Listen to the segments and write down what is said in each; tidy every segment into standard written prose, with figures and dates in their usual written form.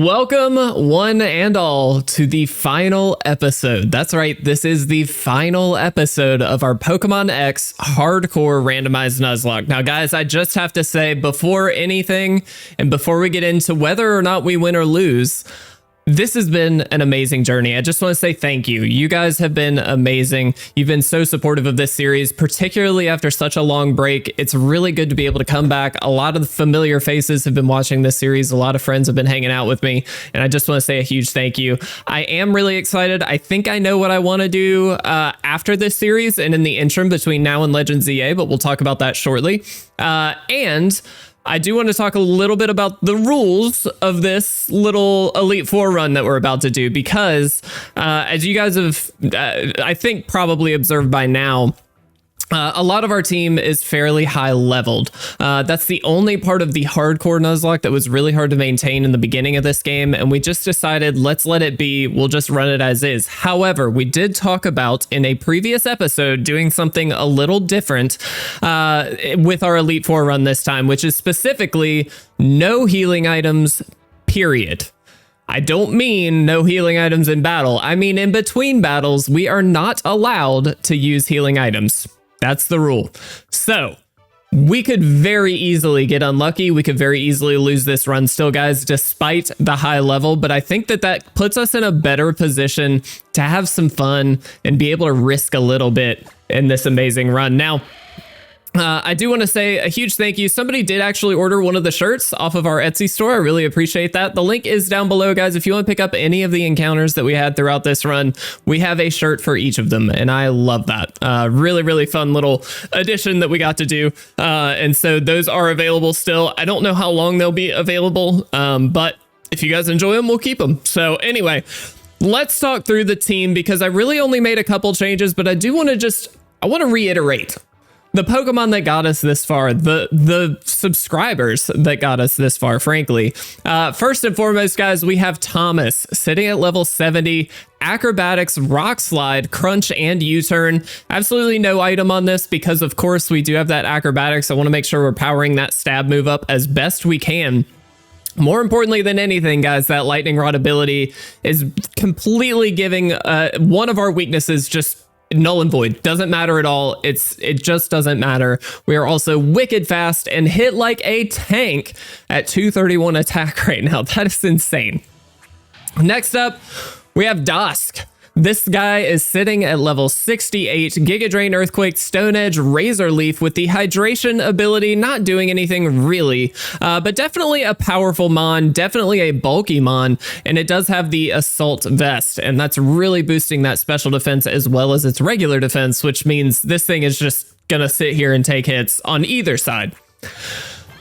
Welcome, one and all, to the final episode. That's right, this is the final episode of our Pokemon X Hardcore Randomized Nuzlocke. Now, guys, I just have to say, before anything, and before we get into whether or not we win or lose, this has been an amazing journey. I just want to say thank you. You guys have been amazing. You've been so supportive of this series, particularly after such a long break. It's really good to be able to come back. A lot of the familiar faces have been watching this series. A lot of friends have been hanging out with me, and I just want to say a huge thank you. I am really excited. I think I know what I want to do after this series and in the interim between now and Legends EA, but we'll talk about that shortly. And I do want to talk a little bit about the rules of this little Elite Four run that we're about to do, because as you guys have, I think, probably observed by now, a lot of our team is fairly high leveled. That's the only part of the hardcore Nuzlocke that was really hard to maintain in the beginning of this game, and we just decided, let's let it be. We'll just run it as is. However, we did talk about in a previous episode doing something a little different with our Elite Four run this time, which is specifically no healing items, period. I don't mean no healing items in battle. I mean, in between battles, we are not allowed to use healing items. That's the rule. So we could very easily get unlucky. We could very easily lose this run still, guys, despite the high level. But I think that that puts us in a better position to have some fun and be able to risk a little bit in this amazing run. Now, I do want to say a huge thank you. Somebody did actually order one of the shirts off of our Etsy store. I really appreciate that. The link is down below, guys. If you want to pick up any of the encounters that we had throughout this run, we have a shirt for each of them, and I love that. Really, really fun little addition that we got to do. And so those are available still. I don't know how long they'll be available, but if you guys enjoy them, we'll keep them. So anyway, let's talk through the team, because I really only made a couple changes, but I do want to I want to reiterate the Pokemon that got us this far, the subscribers that got us this far, frankly. First and foremost, guys, we have Thomas sitting at level 70, Acrobatics, Rock Slide, Crunch, and U-Turn. Absolutely no item on this because, of course, we do have that Acrobatics. I want to make sure we're powering that stab move up as best we can. More importantly than anything, guys, that Lightning Rod ability is completely giving one of our weaknesses just null and void. Doesn't matter at all. It just doesn't matter. We are also wicked fast and hit like a tank at 231 attack right now. That is insane. Next up, we have Dusk. This guy is sitting at level 68, Giga Drain, Earthquake, Stone Edge, Razor Leaf with the Hydration ability, not doing anything really, but definitely a powerful mon, definitely a bulky mon, and it does have the Assault Vest, and that's really boosting that special defense as well as its regular defense, which means this thing is just gonna sit here and take hits on either side.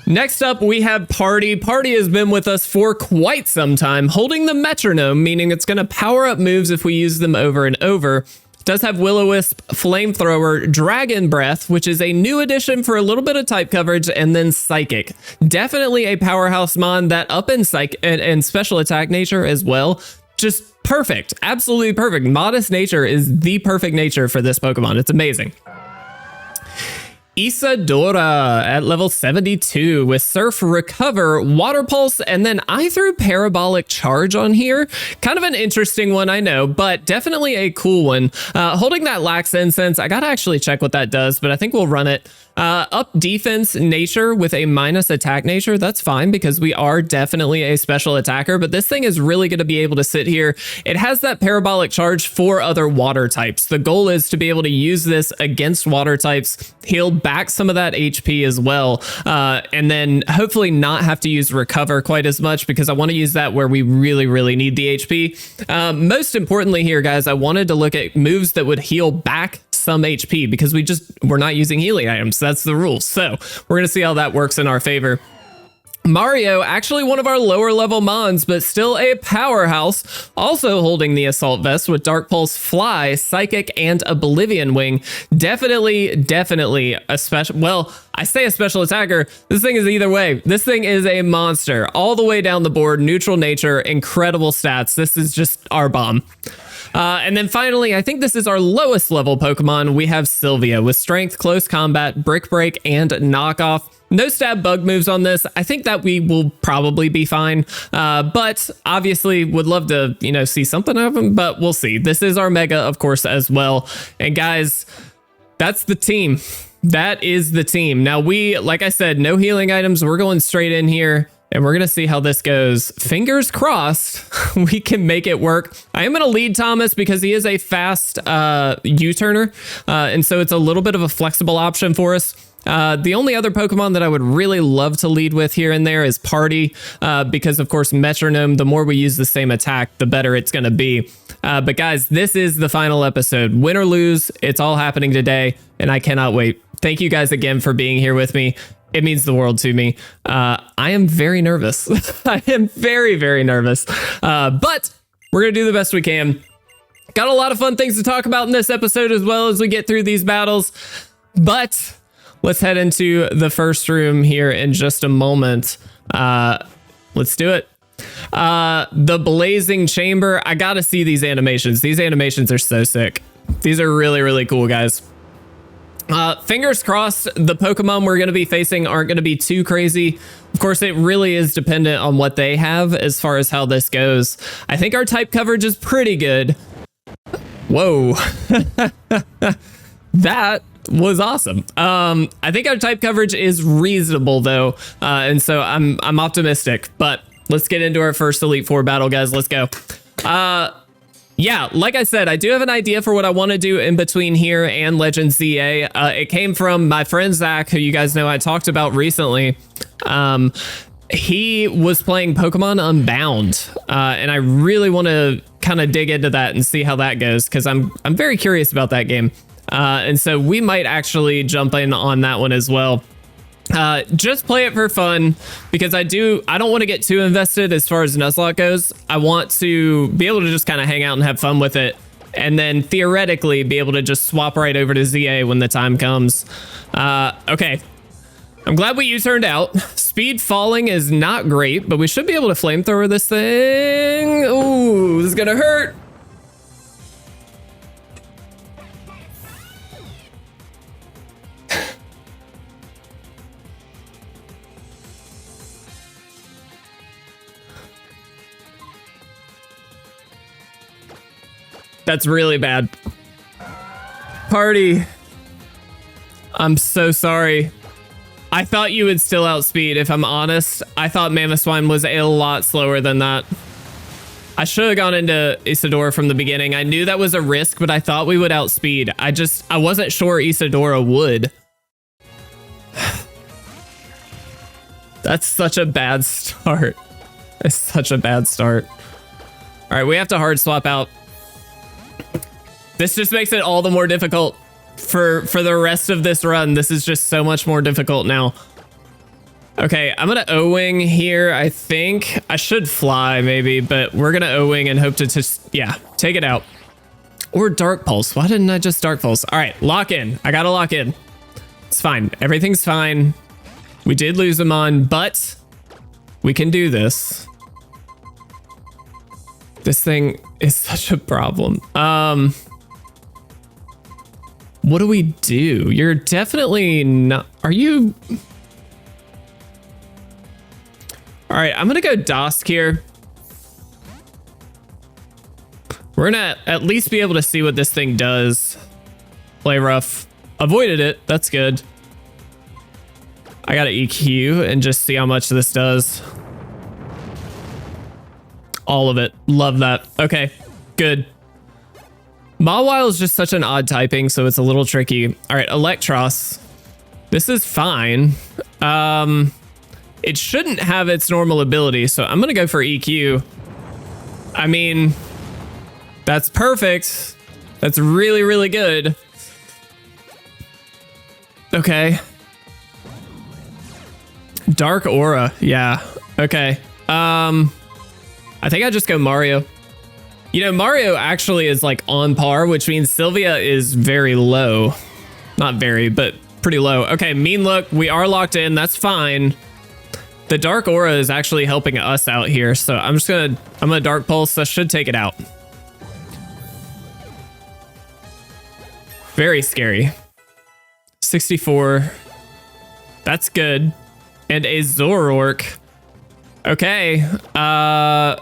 Next up, we have Party. Party has been with us for quite some time, holding the metronome, meaning it's going to power up moves if we use them over and over. It does have Will-O-Wisp, Flamethrower, Dragon Breath, which is a new addition for a little bit of type coverage, and then Psychic. Definitely a powerhouse mon, that up in Psych and special attack nature as well. Just perfect. Absolutely perfect. Modest nature is the perfect nature for this Pokemon. It's amazing. Isadora at level 72 with Surf, Recover, Water Pulse, and then I threw Parabolic Charge on here. Kind of an interesting one, I know, but definitely a cool one. Holding that Lax Incense, I gotta actually check what that does, but I think we'll run it. Up defense nature with a minus attack nature, that's fine because we are definitely a special attacker, but this thing is really going to be able to sit here. It has that Parabolic Charge for other water types. The goal is to be able to use this against water types, heal back some of that HP as well, and then hopefully not have to use Recover quite as much, because I want to use that where we really, really need the HP. Most importantly here, guys, I wanted to look at moves that would heal back some HP, because we're not using healing items. That's the rule. So we're going to see how that works in our favor. Mario, actually one of our lower level mons, but still a powerhouse, also holding the Assault Vest with Dark Pulse, Fly, Psychic, and Oblivion Wing. Definitely a special, well, I say a special attacker. This thing is either way. This thing is a monster all the way down the board. Neutral nature, incredible stats. This is just our bomb. And then finally, I think this is our lowest level Pokemon. We have Sylvia with Strength, Close Combat, Brick Break, and Knockoff. No stab bug moves on this. I think that we will probably be fine. But obviously would love to, you know, see something of him, but we'll see. This is our mega, of course, as well. And guys, that's the team. That is the team. Now we, like I said, no healing items. We're going straight in here and we're going to see how this goes. Fingers crossed we can make it work. I am going to lead Thomas because he is a fast U-turner. And so it's a little bit of a flexible option for us. The only other Pokemon that I would really love to lead with here and there is Party, because of course Metronome, the more we use the same attack, the better it's going to be. But guys, this is the final episode. Win or lose, it's all happening today, and I cannot wait. Thank you guys again for being here with me. It means the world to me. I am very nervous. I am very, very nervous. But we're going to do the best we can. Got a lot of fun things to talk about in this episode as well as we get through these battles. But let's head into the first room here in just a moment. Let's do it. The Blazing Chamber. I gotta see these animations. These animations are so sick. These are really, really cool, guys. Fingers crossed the Pokemon we're going to be facing aren't going to be too crazy. Of course, it really is dependent on what they have as far as how this goes. I think our type coverage is pretty good. Whoa. That was awesome. I think our type coverage is reasonable though. And so I'm optimistic, but let's get into our first Elite Four battle, guys. Let's go. Yeah, like I said, I do have an idea for what I want to do in between here and Legends ZA. It came from my friend Zach, who you guys know I talked about recently. He was playing Pokemon Unbound, and I really want to kind of dig into that and see how that goes because I'm very curious about that game. And so we might actually jump in on that one as well. Just play it for fun because I don't want to get too invested as far as Nuzlocke goes. I want to be able to just kind of hang out and have fun with it and then theoretically be able to just swap right over to ZA when the time comes. Okay. I'm glad what you turned out. Speed falling is not great, but we should be able to flamethrower this thing. Ooh, this is gonna hurt. That's really bad. Party. I'm so sorry. I thought you would still outspeed, if I'm honest. I thought Mamoswine was a lot slower than that. I should have gone into Isadora from the beginning. I knew that was a risk, but I thought we would outspeed. I wasn't sure Isadora would. That's such a bad start. It's such a bad start. All right, we have to hard swap out. This just makes it all the more difficult for the rest of this run. This is just so much more difficult now. Okay, I'm gonna O-wing here. I think I should fly maybe, but we're gonna O-wing and hope to just, yeah, take it out. Or Dark Pulse. Why didn't I just Dark Pulse? All right, lock in. I gotta lock in. It's fine. Everything's fine. We did lose him on, but we can do this. This thing is such a problem. What do we do? You're definitely not... Are you... All right, I'm gonna go Dusk here. We're gonna at least be able to see what this thing does. Play rough. Avoided it. That's good. I gotta EQ and just see how much this does. All of it. Love that. Okay, good. Mawile is just such an odd typing, so it's a little tricky. All right, Electros. This is fine. It shouldn't have its normal ability, so I'm gonna go for EQ. I mean, that's perfect. That's really, really good. Okay. Dark Aura, yeah. Okay. I think I just go Mario. You know, Mario actually is like on par, which means Sylvia is very low. Not very, but pretty low. Okay, Mean Look, we are locked in. That's fine. The Dark Aura is actually helping us out here, so I'm gonna Dark Pulse. That should take it out. Very scary. 64. That's good. and a Zoroark. Okay. I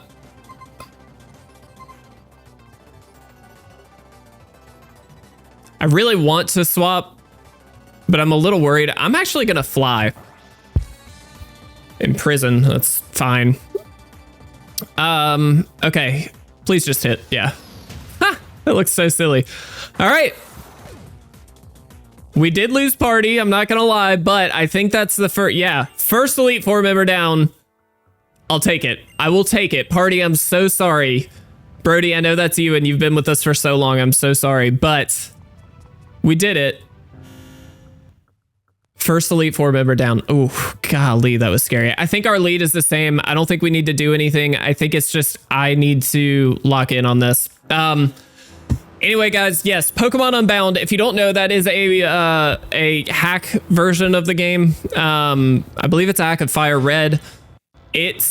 really want to swap, but I'm a little worried. I'm actually going to fly. Imprison. That's fine. Okay. Please just hit. Yeah. Ha! That looks so silly. All right. We did lose party. I'm not going to lie, but I think that's the first. Yeah. First Elite Four member down. I'll take it. I will take it. Party, I'm so sorry. Brody, I know that's you and you've been with us for so long. I'm so sorry, but we did it. First Elite Four member down. Oh, golly, that was scary. I think our lead is the same. I don't think we need to do anything. I think it's just I need to lock in on this. Anyway, guys, yes, Pokemon Unbound. If you don't know, that is a hack version of the game. I believe it's a hack of Fire Red. It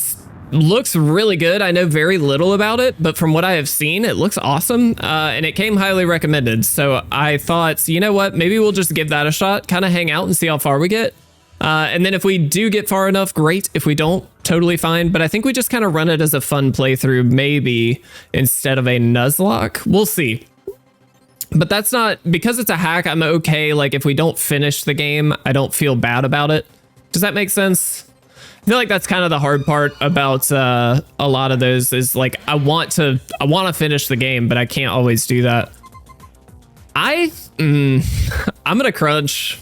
looks really good. I know very little about it, but from what I have seen, it looks awesome. And it came highly recommended. So I thought, you know what, maybe we'll just give that a shot, kind of hang out and see how far we get. And then if we do get far enough, great. If we don't, totally fine. But I think we just kind of run it as a fun playthrough, maybe instead of a Nuzlocke. We'll see. But that's not, because it's a hack, I'm okay. Like if we don't finish the game, I don't feel bad about it. Does that make sense? I feel like that's kind of the hard part about a lot of those is like, I want to finish the game, but I can't always do that. I'm going to crunch.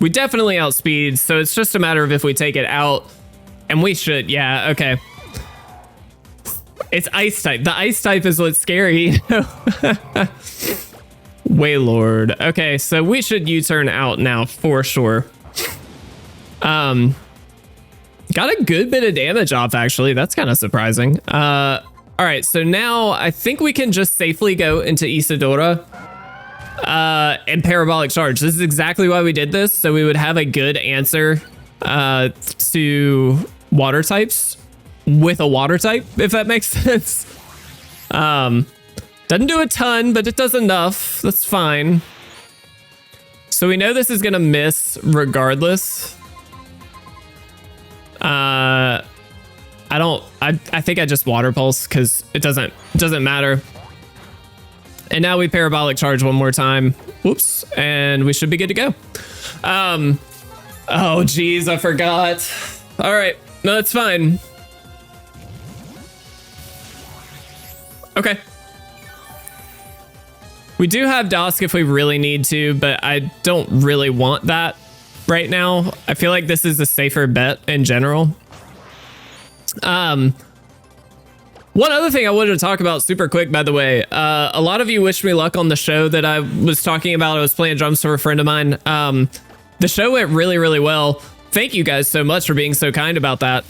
We definitely outspeed. So it's just a matter of if we take it out, and we should. Yeah. Okay. It's ice type. The ice type is what's scary. Wailord. Okay. So we should U-turn out now for sure. Got a good bit of damage off, actually. That's kind of surprising. All right, so now I think we can just safely go into Isadora and Parabolic Charge. This is exactly why we did this, so we would have a good answer to water types with a water type, if that makes sense. Doesn't do a ton, but it does enough. That's fine. So we know this is going to miss regardless. I think I just water pulse because it doesn't matter. And now we Parabolic Charge one more time. Whoops. And we should be good to go. Oh geez, I forgot. All right. No, it's fine. Okay. We do have Dusk if we really need to, but I don't really want that right now. I feel like this is a safer bet in general. One other thing I wanted to talk about super quick, by the way, a lot of you wished me luck on the show that I was talking about. I was playing drums for a friend of mine. The show went really, really well. Thank you guys so much for being so kind about that.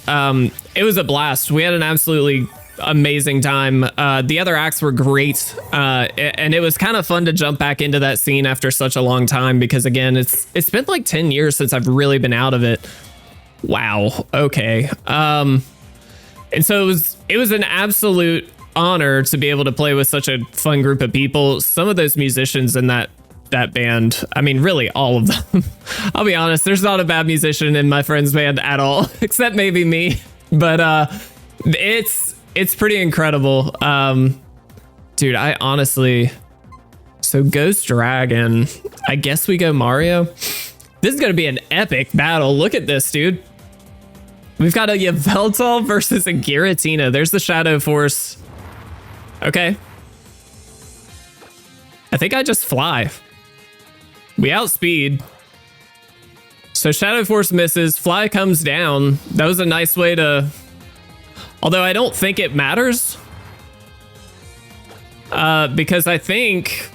It was a blast. We had an absolutely amazing time. The other acts were great. And it was kind of fun to jump back into that scene after such a long time, because again, it's been like 10 years since I've really been out of it. Wow. Okay. And so it was an absolute honor to be able to play with such a fun group of people. Some of those musicians in that band, I mean, really all of them. I'll be honest, there's not a bad musician in my friend's band at all, except maybe me. But it's pretty incredible. Dude, I honestly... So Ghost Dragon, I guess we go Mario. This is going to be an epic battle. Look at this, dude. We've got a Yveltal versus a Giratina. There's the Shadow Force. Okay. I think I just fly. We outspeed. So Shadow Force misses. Fly comes down. That was a nice way to... Although I don't think it matters. Because I think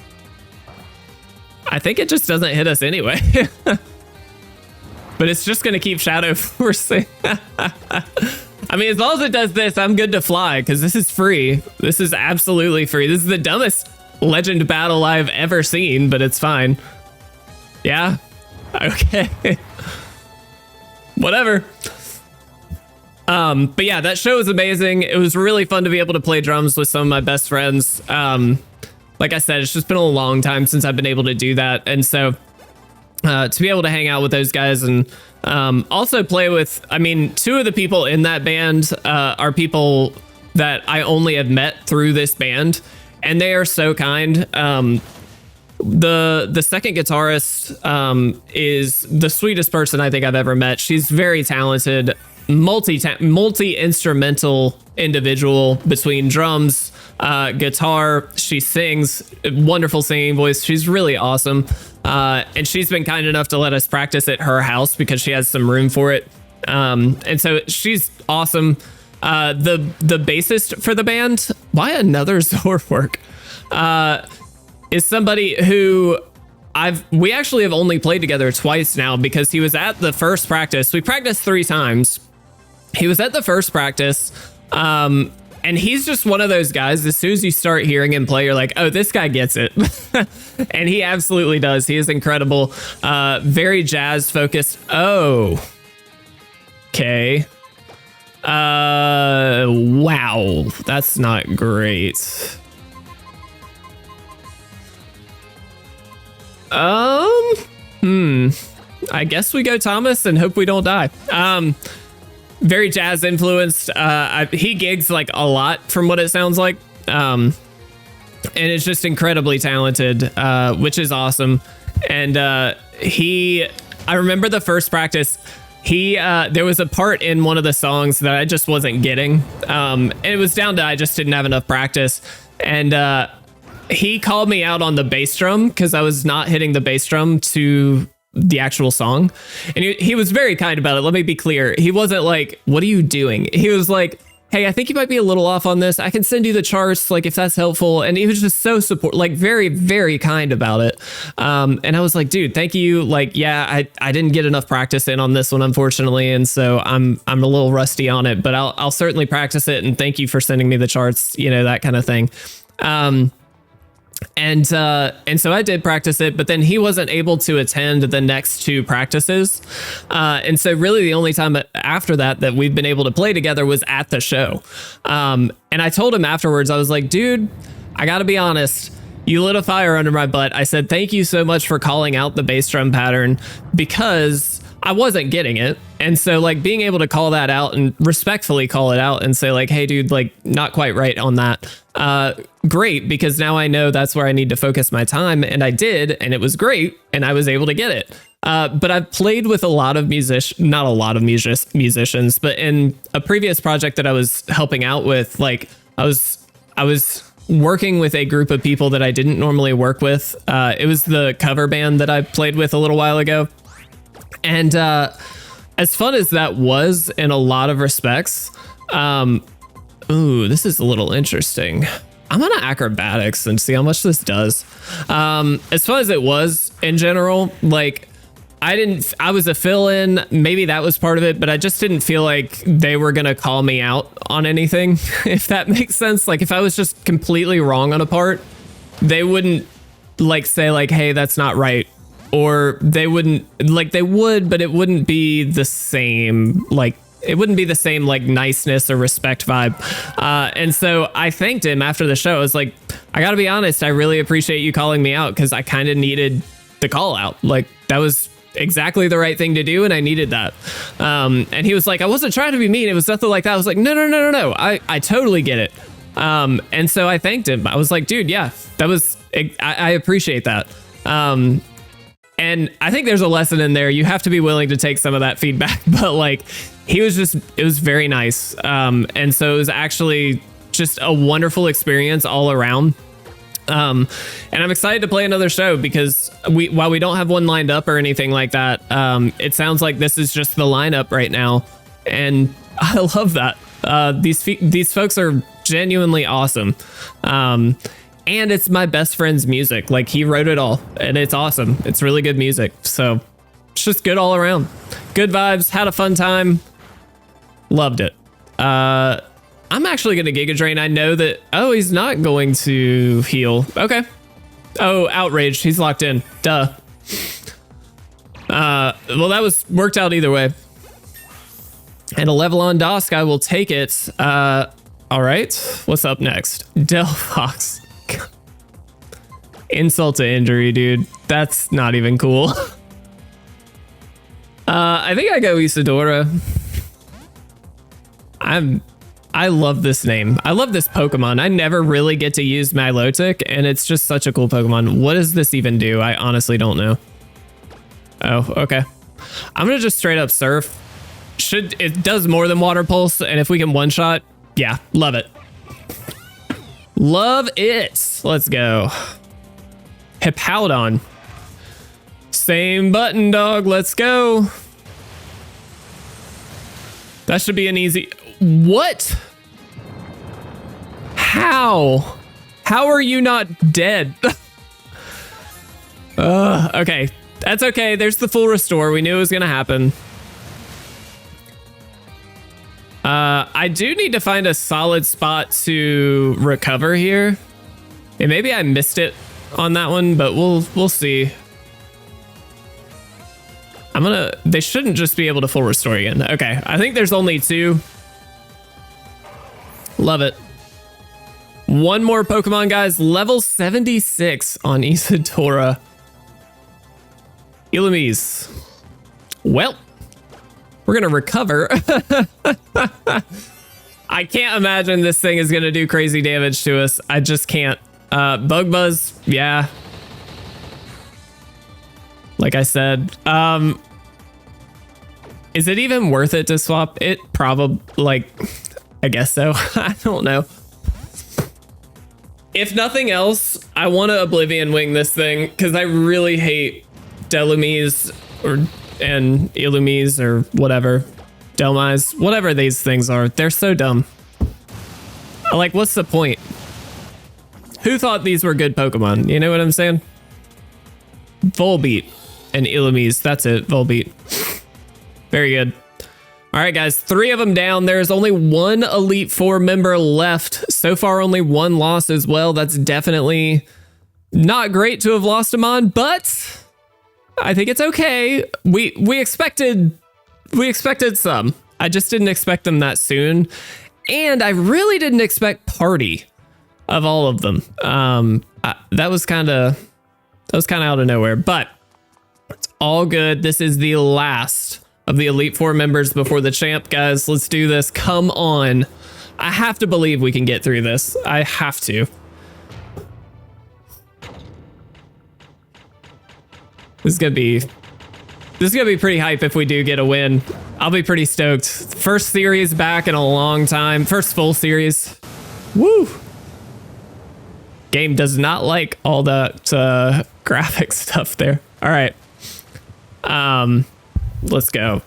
it just doesn't hit us anyway. But it's just going to keep Shadow Forcing. I mean, as long as it does this, I'm good to fly, because this is free. This is absolutely free. This is the dumbest legend battle I've ever seen, but it's fine. Yeah? Okay. Whatever. But yeah, that show was amazing. It was really fun to be able to play drums with some of my best friends. Like I said, it's just been a long time since I've been able to do that. And so... to be able to hang out with those guys and Also play with, I mean, two of the people in that band are people that I only have met through this band, and they are so kind. The second guitarist is the sweetest person I think I've ever met. She's very talented, multi-instrumental individual between drums, guitar. She sings, wonderful singing voice. She's really awesome. And she's been kind enough to let us practice at her house because she has some room for it. And so she's awesome. The bassist for the band, why another Zorwork, is somebody who we actually have only played together twice now, because he was at the first practice. We practiced 3 times. He was at the first practice. And he's just one of those guys, as soon as you start hearing him play, you're like, oh, this guy gets it. And he absolutely does. He is incredible. Very jazz focused. Oh, okay. Wow. That's not great. I guess we go Thomas and hope we don't die. Very jazz influenced. He gigs like a lot from what it sounds like. And it's just incredibly talented, which is awesome. And I remember the first practice, there was a part in one of the songs that I just wasn't getting. And it was down to I just didn't have enough practice. And he called me out on the bass drum because I was not hitting the bass drum to the actual song. And he was very kind about it. Let me be clear. He wasn't like, what are you doing? He was like, hey, I think you might be a little off on this. I can send you the charts, like, if that's helpful. And he was just so like very, very kind about it. And I was like, dude, thank you. Like, yeah, I didn't get enough practice in on this one, unfortunately. And so I'm a little rusty on it, but I'll certainly practice it. And thank you for sending me the charts, that kind of thing. And so I did practice it, but then he wasn't able to attend the next 2 practices. And so really the only time after that we've been able to play together was at the show. And I told him afterwards, I was like, dude, I gotta be honest. You lit a fire under my butt. I said, thank you so much for calling out the bass drum pattern, because I wasn't getting it. And so like being able to call that out and respectfully call it out and say like, hey dude, like not quite right on that. Great, because now I know that's where I need to focus my time. And I did, and it was great. And I was able to get it. But I've played with a lot of not a lot of musicians, but in a previous project that I was helping out with, like I was working with a group of people that I didn't normally work with. It was the cover band that I played with a little while ago. And as fun as that was in a lot of respects, ooh, this is a little interesting. I'm gonna acrobatics and see how much this does. As fun as it was in general, like I was a fill-in, maybe that was part of it, but I just didn't feel like they were gonna call me out on anything, if that makes sense. Like if I was just completely wrong on a part, they wouldn't like say like, hey, that's not right. Or they wouldn't, like they would, but it wouldn't be the same, like it wouldn't be the same like niceness or respect vibe. And so I thanked him after the show. I was like, I gotta be honest, I really appreciate you calling me out, because I kind of needed the call out. Like that was exactly the right thing to do, and I needed that. And he was like, I wasn't trying to be mean, it was nothing like that. I was like, no, I totally get it. And so I thanked him. I was like, dude, yeah, that was, I appreciate that. And I think there's a lesson in there. You have to be willing to take some of that feedback, but like it was very nice. And so it was actually just a wonderful experience all around. And I'm excited to play another show, because while we don't have one lined up or anything like that, it sounds like this is just the lineup right now. And I love that. These folks are genuinely awesome. And it's my best friend's music. Like he wrote it all, and it's awesome. It's really good music. So it's just good all around. Good vibes. Had a fun time. Loved it. I'm actually going to Giga Drain. I know that. Oh, he's not going to heal. Okay. Oh, outraged. He's locked in. Duh. Well, that worked out either way. And a level on Dosk. I will take it. All right. What's up next? Delphox. Insult to injury, dude. That's not even cool. I think I go Isadora. I love this name. I love this Pokemon. I never really get to use Milotic, and it's just such a cool Pokemon. What does this even do? I honestly don't know. Oh, okay. I'm gonna just straight up Surf. It does more than Water Pulse, and if we can one-shot, yeah, love it. Love it. Let's go. Hippowdon. Same button, dog. Let's go. That should be an easy... What? How? How are you not dead? Okay. That's okay. There's the full restore. We knew it was going to happen. I do need to find a solid spot to recover here. And maybe I missed it on that one, but we'll see. They shouldn't just be able to full restore again. Okay, I think there's only 2. Love it. One more Pokemon, guys. Level 76 on Isadora. Illumise. Well, we're gonna recover. I can't imagine this thing is gonna do crazy damage to us. I just can't. Bug Buzz, yeah. Like I said, is it even worth it to swap? It probably, like, I guess so. I don't know. If nothing else, I want to Oblivion Wing this thing because I really hate Delumise and Illumise or whatever. Delmise, whatever these things are. They're so dumb. Like, what's the point? Who thought these were good Pokemon? You know what I'm saying? Volbeat and Illumise. That's it. Volbeat. Very good. All right, guys. 3 of them down. There's only 1 Elite Four member left. So far, only 1 loss as well. That's definitely not great to have lost him on, but I think it's okay. We expected some. I just didn't expect them that soon, and I really didn't expect Party of all of them. That was kind of out of nowhere, but it's all good. This is the last of the Elite Four members before the champ, guys. Let's do this. Come on. I have to believe we can get through this. I have to. This is gonna be pretty hype if we do get a win. I'll be pretty stoked. First series back in a long time. First full series. Woo! Game does not like all that graphic stuff there. All right. Let's go.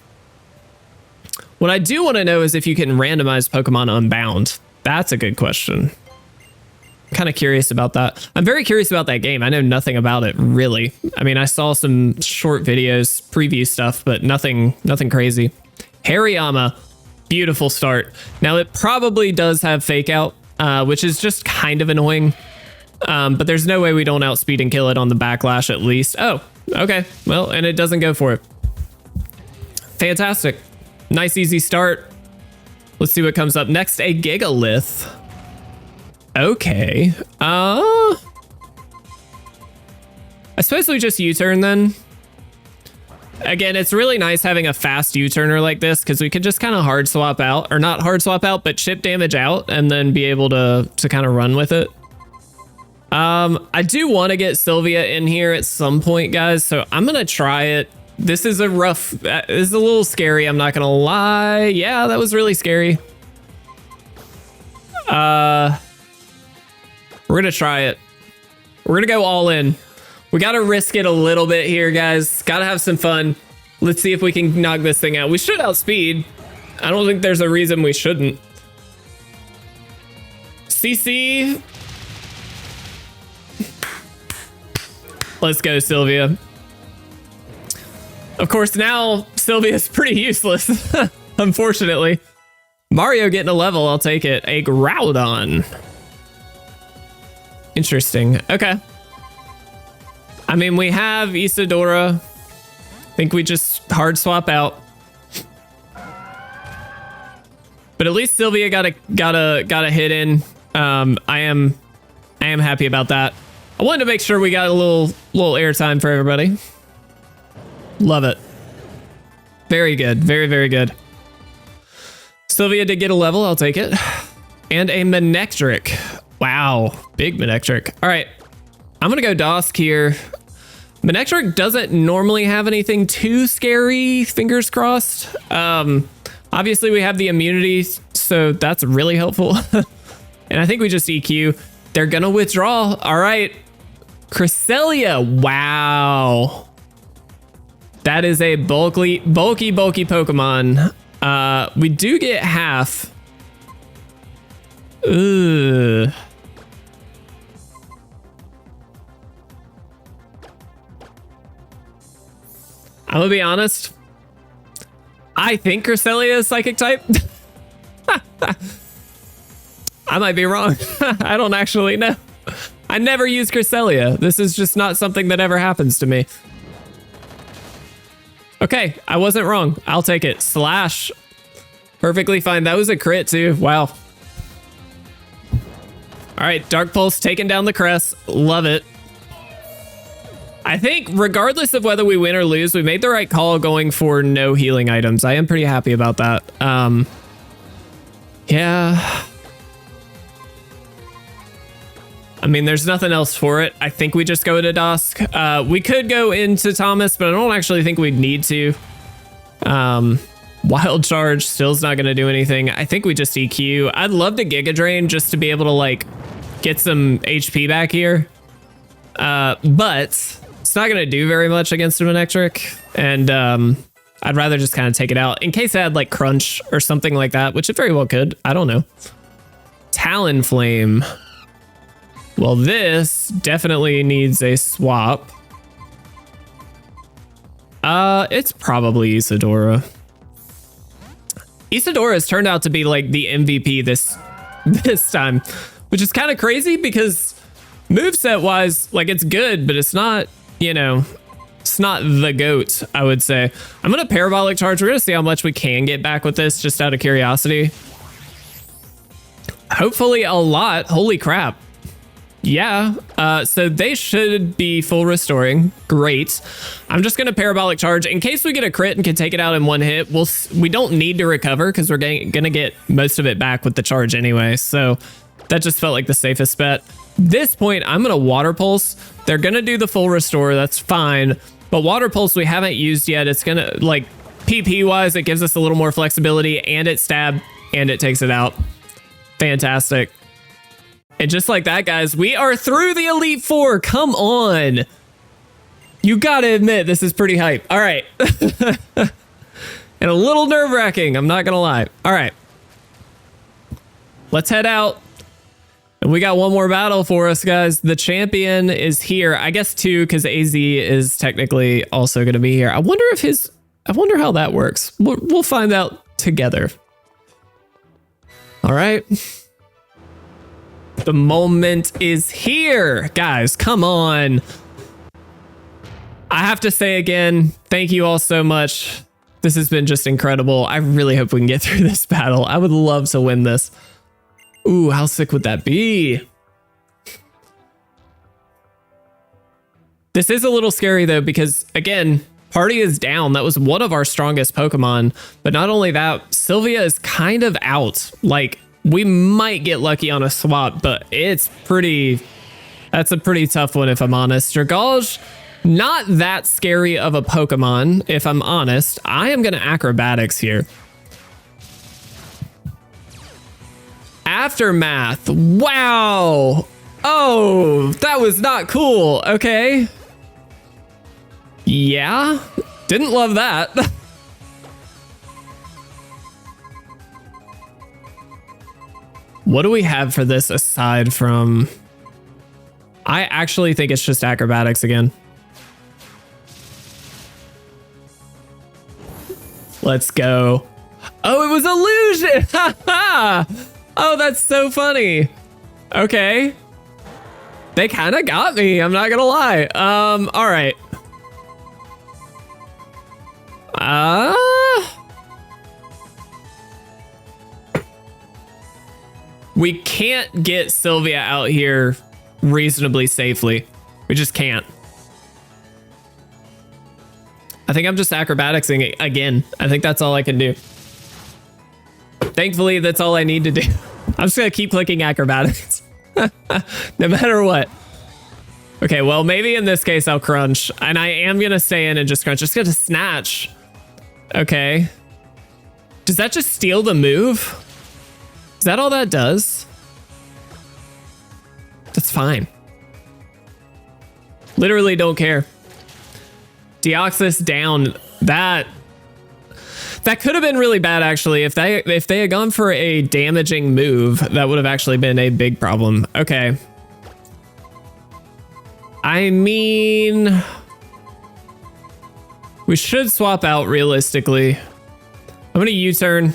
What I do want to know is if you can randomize Pokemon Unbound. That's a good question. I'm kind of curious about that. I'm very curious about that game. I know nothing about it, really. I mean, I saw some short videos, preview stuff, but nothing crazy. Hariyama, beautiful start. Now, it probably does have Fake Out, which is just kind of annoying. But there's no way we don't outspeed and kill it on the Backlash at least. Oh, okay. Well, and it doesn't go for it. Fantastic. Nice, easy start. Let's see what comes up next. A Gigalith. Okay. I suppose we just U-turn then. Again, it's really nice having a fast U-turner like this because we can just kind of hard swap out, or not hard swap out, but chip damage out and then be able to kind of run with it. I do want to get Sylvia in here at some point, guys, so I'm going to try it. This is a little scary, I'm not going to lie. Yeah, that was really scary. We're going to try it. We're going to go all in. We got to risk it a little bit here, guys. Got to have some fun. Let's see if we can knock this thing out. We should outspeed. I don't think there's a reason we shouldn't. CC. Let's go, Sylvia. Of course, now Sylvia's pretty useless, unfortunately. Mario getting a level, I'll take it. A Groudon. Interesting. Okay. I mean, we have Isadora. I think we just hard swap out. But at least Sylvia got a hit in. I am happy about that. I wanted to make sure we got a little airtime for everybody. Love it. Very good. Very, very good. Sylvia did get a level. I'll take it. And a Manectric. Wow. Big Manectric. All right. I'm going to go Dosk here. Manectric doesn't normally have anything too scary. Fingers crossed. Obviously, we have the immunity, so that's really helpful. And I think we just EQ. They're going to withdraw. All right. Cresselia. Wow. That is a bulky Pokemon. We do get half. Ugh. I'm gonna be honest. I think Cresselia is Psychic type. I might be wrong. I don't actually know. I never use Cresselia. This is just not something that ever happens to me. Okay, I wasn't wrong. I'll take it. Slash. Perfectly fine. That was a crit too. Wow. All right, Dark Pulse taking down the Crest. Love it. I think regardless of whether we win or lose, we made the right call going for no healing items. I am pretty happy about that. Yeah. I mean, there's nothing else for it. I think we just go to Dusk. We could go into Thomas, but I don't actually think we'd need to. Wild Charge still's not going to do anything. I think we just EQ. I'd love to Giga Drain just to be able to like get some HP back here. But it's not going to do very much against a Manectric. And I'd rather just kind of take it out in case I had like Crunch or something like that, which it very well could. I don't know. Talonflame. Well, this definitely needs a swap. It's probably Isadora. Isadora has turned out to be like the MVP this time, which is kind of crazy because moveset wise, like it's good, but it's not, you know, it's not the GOAT, I would say. I'm going to Parabolic Charge. We're going to see how much we can get back with this just out of curiosity. Hopefully a lot. Holy crap. Yeah, so they should be full restoring. Great. I'm just going to Parabolic Charge. In case we get a crit and can take it out in one hit, we don't need to recover because we're going to get most of it back with the charge anyway. So that just felt like the safest bet. This point, I'm going to Water Pulse. They're going to do the full restore. That's fine. But Water Pulse we haven't used yet. It's going to, like, PP-wise, it gives us a little more flexibility, and it stab, and it takes it out. Fantastic. And just like that, guys, we are through the Elite Four. Come on. You got to admit, this is pretty hype. All right. And a little nerve-wracking, I'm not going to lie. All right. Let's head out. And we got one more battle for us, guys. The champion is here. I guess two, because AZ is technically also going to be here. I wonder how that works. We'll find out together. All right. The moment is here, guys. Come on. I have to say again, thank you all so much. This has been just incredible. I really hope we can get through this battle. I would love to win this. Ooh, how sick would that be? This is a little scary though, because again, Party is down. That was one of our strongest Pokemon. But not only that, Sylvia is kind of out. Like, we might get lucky on a swap, but that's a pretty tough one if I'm honest. Dragalge, not that scary of a Pokemon, if I'm honest. I am going to Acrobatics here. Aftermath. Wow. Oh, that was not cool. Okay. Yeah. Didn't love that. What do we have for this aside from... I actually think it's just Acrobatics again. Let's go. Oh, it was Illusion! Oh, that's so funny. Okay. They kind of got me, I'm not gonna lie. All right. We can't get Sylvia out here reasonably safely. We just can't. I think I'm just acrobaticsing again. I think that's all I can do. Thankfully, that's all I need to do. I'm just gonna keep clicking acrobatics. No matter what. Okay, well, maybe in this case I'll crunch. And I am gonna stay in and just crunch. Just gonna snatch. Okay. Does that just steal the move? Is that all that does? That's fine. Literally don't care. Deoxys down. That could have been really bad, actually. If they had gone for a damaging move, that would have actually been a big problem. Okay. I mean, we should swap out realistically. I'm gonna U-turn.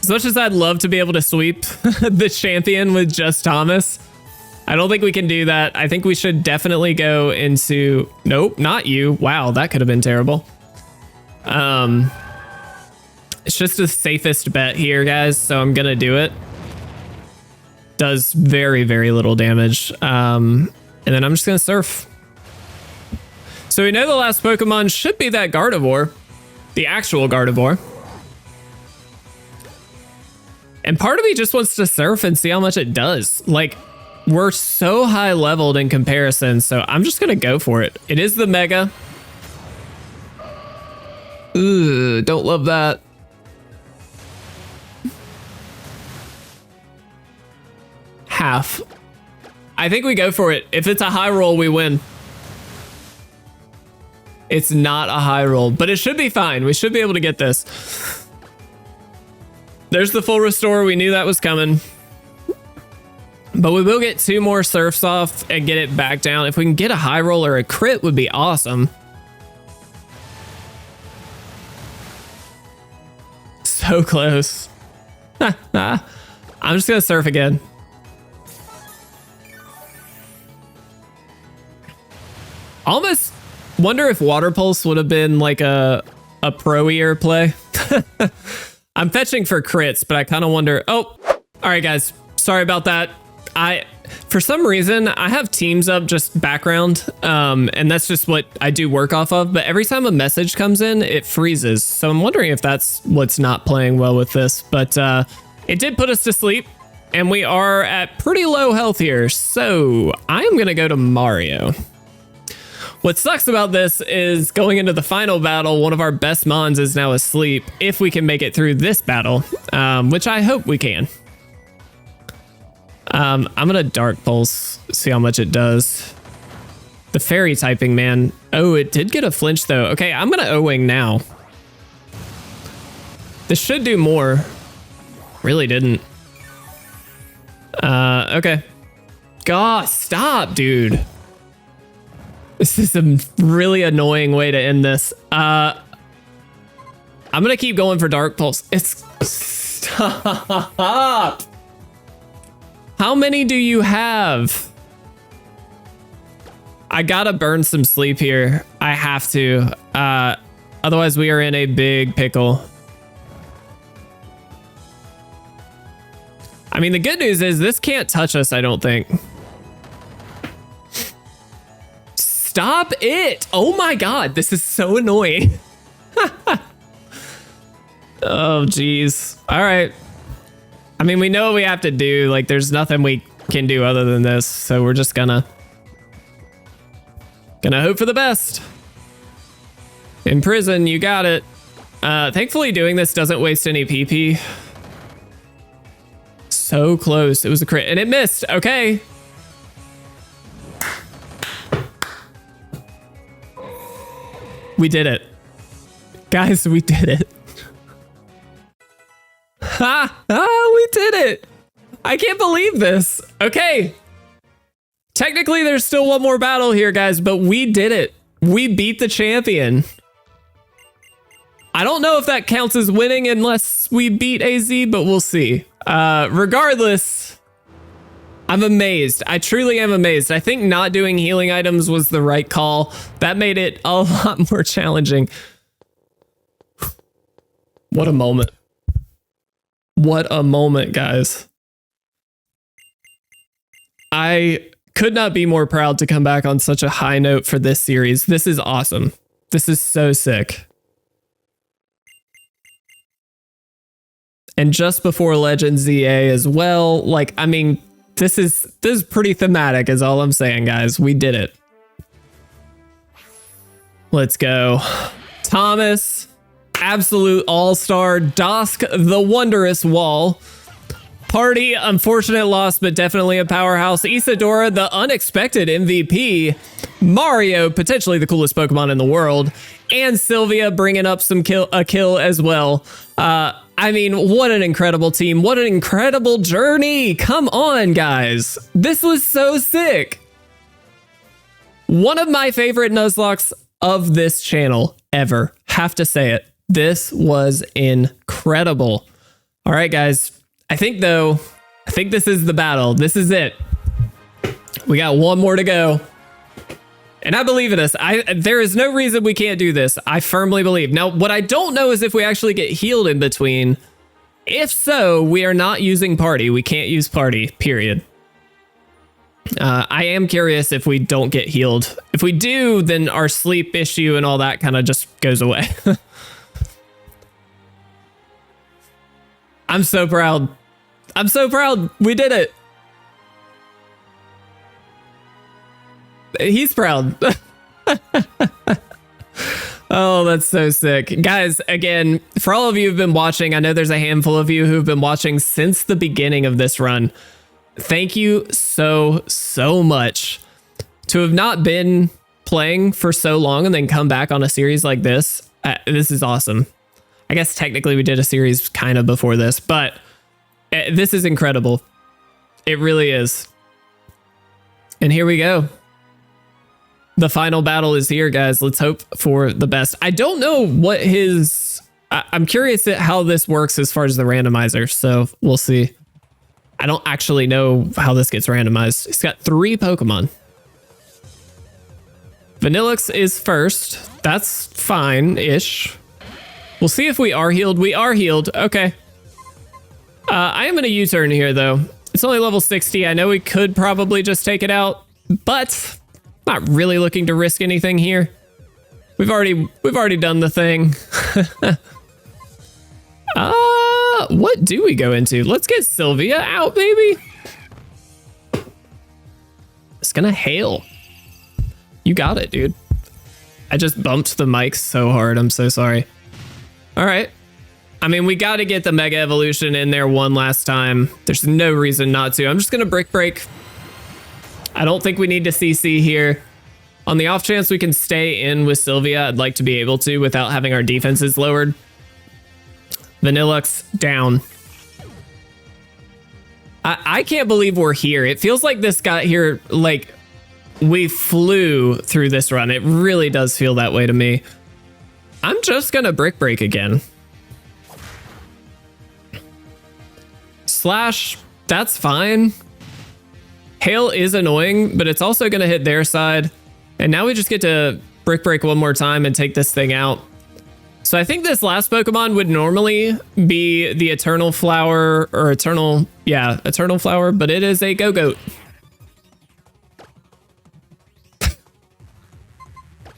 As much as I'd love to be able to sweep the champion with just Thomas, I don't think we can do that. I think we should definitely go into... Nope, not you. Wow, that could have been terrible. It's just the safest bet here, guys, so I'm gonna do it. Does very, very little damage. And then I'm just gonna surf. So we know the last Pokemon should be that Gardevoir. The actual Gardevoir. And part of me just wants to surf and see how much it does. Like, we're so high leveled in comparison, so I'm just gonna go for it. It is the Mega. Ugh, don't love that. Half. I think we go for it. If it's a high roll, we win. It's not a high roll, but it should be fine. We should be able to get this. There's the full restore. We knew that was coming. But we will get 2 more surfs off and get it back down. If we can get a high roll or a crit would be awesome. So close. I'm just gonna surf again. Almost wonder if Water Pulse would have been like a pro-ier play. I'm fetching for crits, but I kind of wonder... Oh, all right, guys. Sorry about that. For some reason, I have Teams up just background, and that's just what I do work off of. But every time a message comes in, it freezes. So I'm wondering if that's what's not playing well with this. But it did put us to sleep, and we are at pretty low health here. So I'm going to go to Mario. What sucks about this is going into the final battle, one of our best Mons is now asleep, if we can make it through this battle, which I hope we can. I'm gonna Dark Pulse, see how much it does. The fairy typing, man. Oh, it did get a flinch though. Okay, I'm gonna O-Wing now. This should do more. Really didn't. Okay. God, stop, dude. This is a really annoying way to end this. I'm gonna keep going for Dark Pulse. It's... Stop! How many do you have? I gotta burn some sleep here. I have to. Otherwise we are in a big pickle. I mean, the good news is this can't touch us, I don't think. Stop it! Oh my god, this is so annoying. Oh, geez. All right. I mean, we know what we have to do. Like, there's nothing we can do other than this. So we're just gonna hope for the best. In prison, you got it. Thankfully, doing this doesn't waste any PP. So close. It was a crit, and it missed. Okay. We did it. Guys, we did it. Ha! Ah, we did it! I can't believe this. Okay. Technically, there's still one more battle here, guys, but we did it. We beat the champion. I don't know if that counts as winning unless we beat AZ, but we'll see. Regardless, I'm amazed. I truly am amazed. I think not doing healing items was the right call. That made it a lot more challenging. What a moment. What a moment, guys. I could not be more proud to come back on such a high note for this series. This is awesome. This is so sick. And just before Legends ZA as well. Like, I mean, this is pretty thematic is all I'm saying, guys. We did it. Let's go. Thomas, absolute all-star. Dosk, the wondrous wall. Party, unfortunate loss, but definitely a powerhouse. Isadora, the unexpected MVP. Mario, potentially the coolest Pokemon in the world. And Sylvia bringing up a kill as well. I mean, what an incredible team. What an incredible journey. Come on, guys. This was so sick. One of my favorite Nuzlockes of this channel ever. Have to say it. This was incredible. All right, guys. I think this is the battle. This is it. We got one more to go. And I believe in us. There is no reason we can't do this. I firmly believe. Now, what I don't know is if we actually get healed in between. If so, we are not using party. We can't use party, period. I am curious if we don't get healed. If we do, then our sleep issue and all that kind of just goes away. I'm so proud. I'm so proud. We did it. He's proud. Oh, that's so sick. Guys, again, for all of you who've been watching, I know there's a handful of you who've been watching since the beginning of this run. Thank you so much to have not been playing for so long and then come back on a series like this. This is awesome. I guess technically we did a series kind of before this, but this is incredible. It really is. And here we go. The final battle is here, guys. Let's hope for the best. I don't know what his... I'm curious at how this works as far as the randomizer, so we'll see. I don't actually know how this gets randomized. He's got 3 Pokemon. Vanillix is first. That's fine-ish. We'll see if we are healed. We are healed. Okay. I am going to U-turn here, though. It's only level 60. I know we could probably just take it out, but not really looking to risk anything here. We've already done the thing. What do we go into? Let's get Sylvia out, maybe. It's gonna hail. You got it, dude. I just bumped the mic so hard. I'm so sorry. All right. I mean, we got to get the Mega Evolution in there one last time. There's no reason not to. I'm just gonna Brick Break. I don't think we need to CC here. On the off chance we can stay in with Sylvia, I'd like to be able to without having our defenses lowered. Vanillux down. I can't believe we're here. It feels like this got here, like we flew through this run. It really does feel that way to me. I'm just gonna Brick Break again. Slash, that's fine. Hail is annoying, but it's also going to hit their side. And now we just get to Brick Break one more time and take this thing out. So I think this last Pokemon would normally be the Eternal Flower or Eternal Flower, but it is a Go-Goat.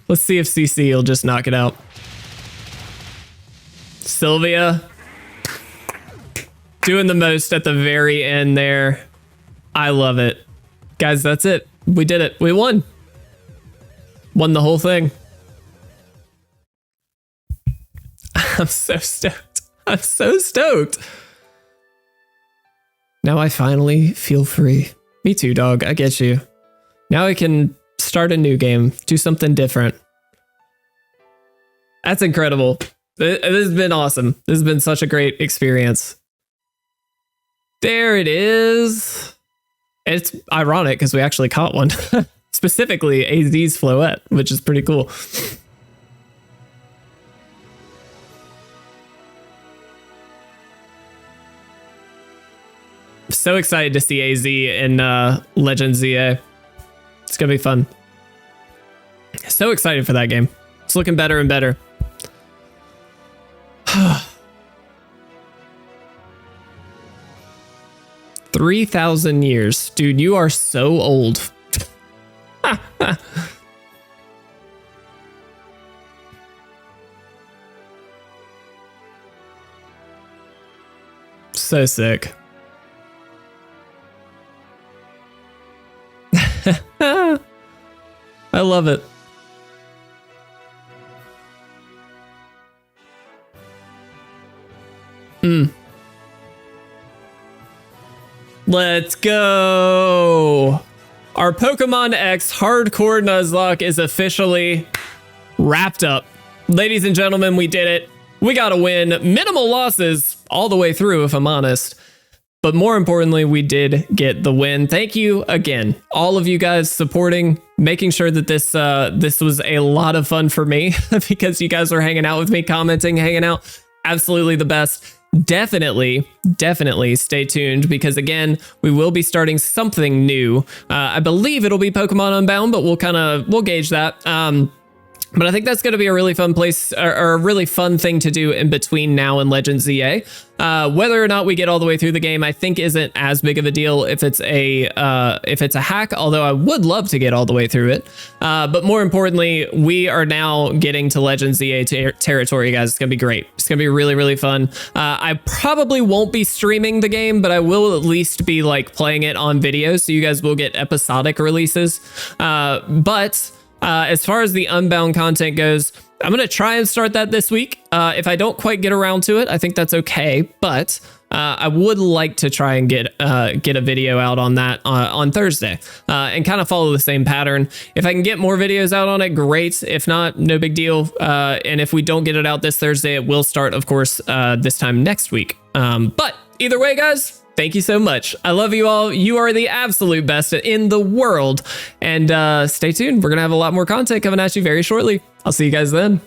Let's see if CC will just knock it out. Sylvia doing the most at the very end there. I love it. Guys, that's it. We did it. We won. Won the whole thing. I'm so stoked. I'm so stoked. Now I finally feel free. Me too, dog. I get you. Now I can start a new game. Do something different. That's incredible. This has been awesome. This has been such a great experience. There it is. It's ironic because we actually caught one. Specifically AZ's Floette, which is pretty cool. So excited to see AZ in Legends ZA. It's gonna be fun. So excited for that game. It's looking better and better. 3,000 years. Dude, you are so old. So sick. I love it. Let's go. Our Pokemon X Hardcore Nuzlocke is officially wrapped up. Ladies and gentlemen, we did it. We got a win. Minimal losses all the way through, if I'm honest. But more importantly, we did get the win. Thank you again, all of you guys supporting, making sure that this was a lot of fun for me because you guys were hanging out with me, commenting, hanging out. Absolutely the best. Definitely stay tuned because again, we will be starting something new. I believe it'll be Pokemon Unbound, but we'll gauge that. But I think that's going to be a really fun place or a really fun thing to do in between now and Legends EA. Whether or not we get all the way through the game, I think isn't as big of a deal if it's a hack, although I would love to get all the way through it. But more importantly, we are now getting to Legends EA territory, guys. It's going to be great. It's going to be really, really fun. I probably won't be streaming the game, but I will at least be like playing it on video. So you guys will get episodic releases. As far as the Unbound content goes, I'm going to try and start that this week. If I don't quite get around to it, I think that's okay. But I would like to try and get a video out on that on Thursday and kind of follow the same pattern. If I can get more videos out on it, great. If not, no big deal. And if we don't get it out this Thursday, it will start, of course, this time next week. But either way, guys, thank you so much. I love you all. You are the absolute best in the world. And stay tuned. We're going to have a lot more content coming at you very shortly. I'll see you guys then.